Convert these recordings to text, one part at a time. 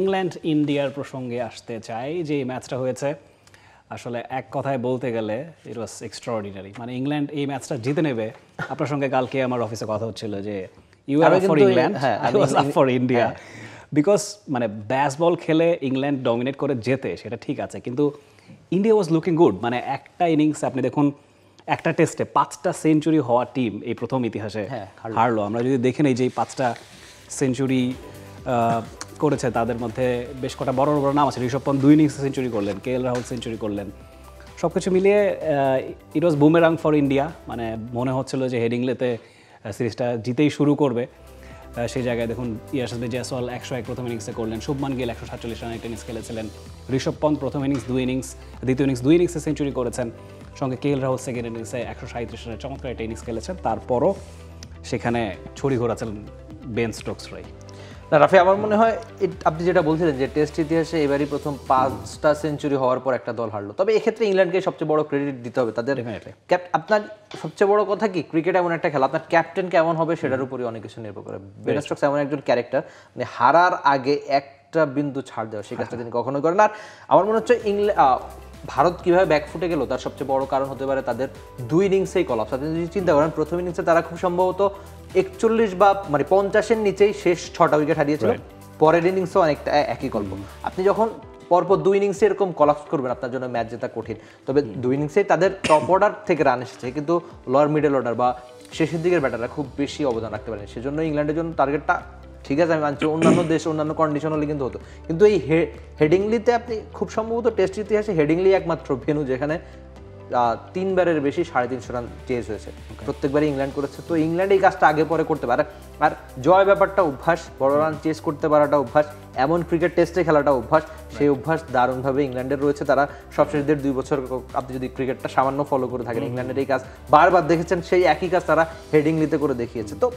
England ইন্ডিয়ার প্রসঙ্গে আসতে চাই যে এই ম্যাচটা হয়েছে আসলে এক কথায় বলতে গেলে ইট ওয়াজ এক্সট্রাঅর্ডিনারি। মানে ইংল্যান্ড এই ম্যাচটা জিতে নেবে। আপনার সঙ্গে কালকে আমার অফিসে কথা হচ্ছিল যে you are for England, I was up for India, because মানে ব্যাসবল খেলে ইংল্যান্ড ডমিনেট করে জেতে সেটা ঠিক আছে, কিন্তু ইন্ডিয়া ওয়াজ লুকিং গুড। মানে একটা ইনিংস আপনি দেখুন, একটা টেস্টে 5টা সেঞ্চুরি হওয়া টিম এই প্রথম ইতিহাসে হারলো। আমরা যদি দেখে নেই যে এই 5টা সেঞ্চুরি করেছে তাদের মধ্যে বেশ কটা বড় বড় নাম আছে। ঋষভ পন্থ 2 ইনিংসে সেঞ্চুরি করলেন, কে এল রাহুল সেঞ্চুরি করলেন। সব কিছু মিলিয়ে ইট ওয়াজ বুমেরাং ফর ইন্ডিয়া। মানে মনে হচ্ছিল যে হেডিংলেতে সিরিজটা জিতেই শুরু করবে। সেই জায়গায় দেখুন ইয়াশাসবি জয়সওয়াল 101 প্রথম ইনিংসে করলেন, শুভমান গিল 147 রানের একটা ইনিংস খেলেছিলেন, ঋষভ পন্থ প্রথম ইনিংস 2 ইনিংস, দ্বিতীয় ইনিংস 2 ইনিংসে সেঞ্চুরি করেছেন, সঙ্গে কে এল রাহুল সেকেন্ড ইনিংসে 137 রানের চমৎকার একটা ইনিংস খেলেছেন। তারপরও সেখানে ছড়ি ঘোরাচ্ছিলেন বেন স্টোকসরাই। না রাফি, আমার মনে হয় আপনি যেটা বলছিলেন যে টেস্ট ইতিহাসে এবারই প্রথম 5টা সেঞ্চুরি হওয়ার পর একটা দল হারলো, তবে এক্ষেত্রে ইংল্যান্ডকে সবচেয়ে বড় ক্রেডিট দিতে হবে তাদের। আপনার সবচেয়ে বড় কথা কি, ক্রিকেট এমন একটা খেলা, আপনার ক্যাপ্টেন কেমন হবে সেটার উপরই অনেক কিছু নির্ভর করে। বেন স্টোকস এমন একজন ক্যারেক্টার, মানে হারার আগে একটা বিন্দু ছাড় দেওয়া সেই কাজটা তিনি কখনোই করেন। আর আমার মনে হচ্ছে ভারত কীভাবে ব্যাকফুটে গেল তার সবচেয়ে বড় কারণ হতে পারে তাদের 2 ইনিংসেই কলাপস। আপনি যদি চিন্তা করেন, প্রথম ইনিংসে তারা খুব সম্ভবত 41 বা মানে 50-এর নিচেই শেষ 6টা উইকেট হারিয়েছিল। পরের ইনিংসও অনেকটা একই গল্প। আপনি যখন পরপর 2 ইনিংসে এরকম কলাপস করবেন, আপনার জন্য ম্যাচ জেতা কঠিন। তবে 2 ইনিংসেই তাদের টপ অর্ডার থেকে রান এসেছে, কিন্তু লোয়ার মিডল অর্ডার বা শেষের দিকের ব্যাটাররা খুব বেশি অবদান রাখতে পারেনি। সেজন্য ইংল্যান্ডের জন্য টার্গেটটা ঠিক আছে, আমি মানছি অন্যান্য দেশ অন্যান্য কন্ডিশন হলে কিন্তু হতো, কিন্তু এই হেডিংলিতে আপনি খুব সম্ভবত টেস্ট ইতিহাসে হেডিংলি একমাত্র ভেন্যু যেখানে 3বারের বেশি 350 রান চেজ হয়েছে, প্রত্যেকবারই ইংল্যান্ড করেছে। তো ইংল্যান্ড এই কাজটা আগে পরে করতে পারে। আর জয় ব্যাপারটা অভ্যাস, বড় রান চেজ করতে পারাটা অভ্যাস, এমন ক্রিকেট টেস্টে খেলাটা অভ্যাস, সেই অভ্যাস দারুণভাবে ইংল্যান্ডের রয়েছে। তারা সবশেষ 1.5-2 বছর আপনি যদি ক্রিকেটটা সামান্য ফলো করে থাকেন, ইংল্যান্ডের এই কাজ বারবার দেখেছেন, সেই একই কাজ তারা হেডিংলিতে করে দেখিয়েছে। তো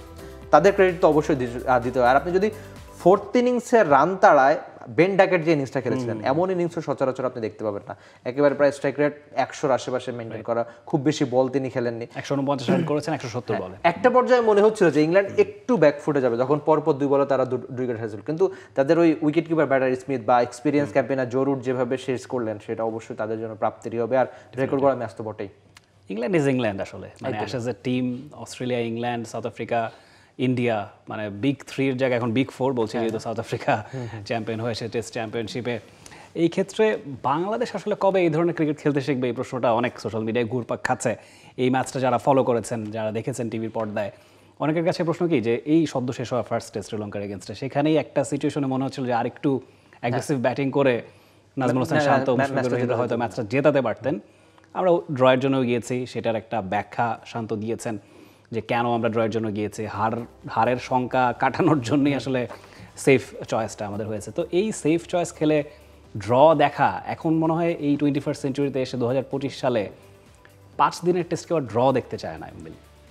তাদের ক্রেডিট তো অবশ্যই দিতে হয়। আর আপনি যদি 4th ইনিংসের রান তাড়ায় বেন ডাকেট যে ইনিংসটা খেলেছিলেন, এমন ইনিংসও সচরাচর আপনি দেখতে পাবেন না। একেবারে প্রায় স্ট্রাইক রেট 100-র আশেপাশে মেনটেন করা, খুব বেশি বল তিনি খেলেননি, 149 রান করেছেন 170 বলে। একটা পর্যায়ে মনে হচ্ছিল যে ইংল্যান্ড একটু ব্যাকফুটে যাবে, যখন পরপর 2 বলে তারা 2 উইকেট হারিয়েছিল। কিন্তু তাদের ওই উইকেট কিপার ব্যাটার স্মিথ বা এক্সপিরিয়েন্স ক্যাম্পেনার জরুর যেভাবে শেষ করলেন, সেটা অবশ্যই তাদের জন্য প্রাপ্তিরই হবে। আর রেকর্ড করা ম্যাচ তো বটেই। ইংল্যান্ড ইজ ইংল্যান্ড আসলে, মানে as a team Australia, England, south Africa, India, মানে বিগ 3-এর জায়গায় এখন বিগ 4 বলছি, যেহেতু সাউথ আফ্রিকা চ্যাম্পিয়ন হয়েছে টেস্ট চ্যাম্পিয়নশিপে। এই ক্ষেত্রে বাংলাদেশ আসলে কবে এই ধরনের ক্রিকেট খেলতে শিখবে, এই প্রশ্নটা অনেক সোশ্যাল মিডিয়ায় ঘুরপাক খাচ্ছে। এই ম্যাচটা যারা ফলো করেছেন, যারা দেখেছেন টিভির পর্দায়, অনেকের কাছে প্রশ্ন কি যে এই সদ্য শেষ হওয়া ফার্স্ট টেস্ট শ্রীলঙ্কার এগেনস্টে, সেখানেই একটা সিচুয়েশনে মনে হচ্ছিল যে আরেকটু অ্যাগ্রেসিভ ব্যাটিং করে নাজমুল হোসেন শান্ত হয়তো ম্যাচটা জেতাতে পারতেন। আমরা ড্রয়ের জন্য গিয়েছি, সেটার একটা ব্যাখ্যা শান্ত দিয়েছেন যে কেন আমরা ড্রয়ের জন্য গিয়েছি, হারের শঙ্কা কাটানোর জন্যই আসলে সেফ চয়েসটা আমাদের হয়েছে। তো এই সেফ চয়েস খেলে ড্র দেখা এখন মনে হয় এই 21st সেঞ্চুরিতে এসে 2025 সালে 5 দিনের টেস্ট কেউ ড্র দেখতে চায় না।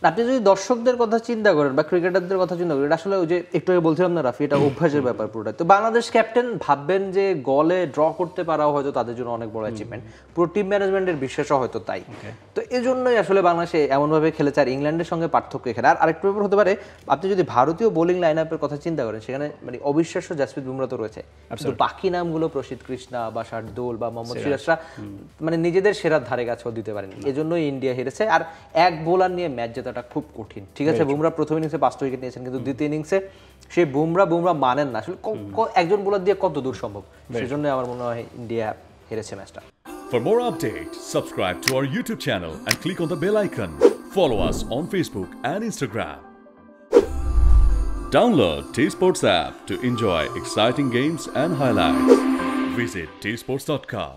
আপনি যদি দর্শকদের কথা চিন্তা করেন বা ক্রিকেটারদের কথা চিন্তা করেন, আসলে ওই যে একটু আগে বলছিলাম না রাফি, এটা অভ্যাসের ব্যাপার পুরোটা। তো বাংলাদেশ ক্যাপ্টেন ভাববেন যে গলে ড্র করতে পারাও হয়তো তাদের জন্য অনেক বড় অ্যাচিভমেন্ট, পুরো টিম ম্যানেজমেন্টের বিশ্বাসও হয়তো তাই। তো এই জন্যই আসলে বাংলাদেশে এমনভাবে খেলেছে। আর ইংল্যান্ডের সঙ্গে পার্থক্য এখানে আর আরেকটু ব্যাপার হতে পারে, আপনি যদি ভারতীয় বোলিং লাইন আপের কথা চিন্তা করেন, সেখানে মানে অবিশ্বাস্য জাসপ্রীত বুমরা তো রয়েছে, কিন্তু বাকি নামগুলো প্রসিদ্ধ কৃষ্ণা বা শার্দুল বা মোহাম্মদ সিরাজরা মানে নিজেদের সেরার ধারে কাছেও দিতে পারেনি। এজন্যই ইন্ডিয়া হেরেছে। আর এক বোলার নিয়ে ম্যাচ জেতাটা খুব কঠিন। ঠিক আছে, বুমরা প্রথম ইনিংসে 5টা উইকেট নিয়েছেন, কিন্তু দ্বিতীয় ইনিংসে সেই বুমরা মানেন না আসলে, একজন বোলার দিয়ে কত দূর সম্ভব। সেজন্য আমার মনে হয় ইন্ডিয়া হেরেছে ম্যাচটা। For more updates, subscribe to our YouTube channel and click on the bell icon. Follow us on Facebook and Instagram. Download T-Sports app to enjoy exciting games and highlights. Visit tsports.com.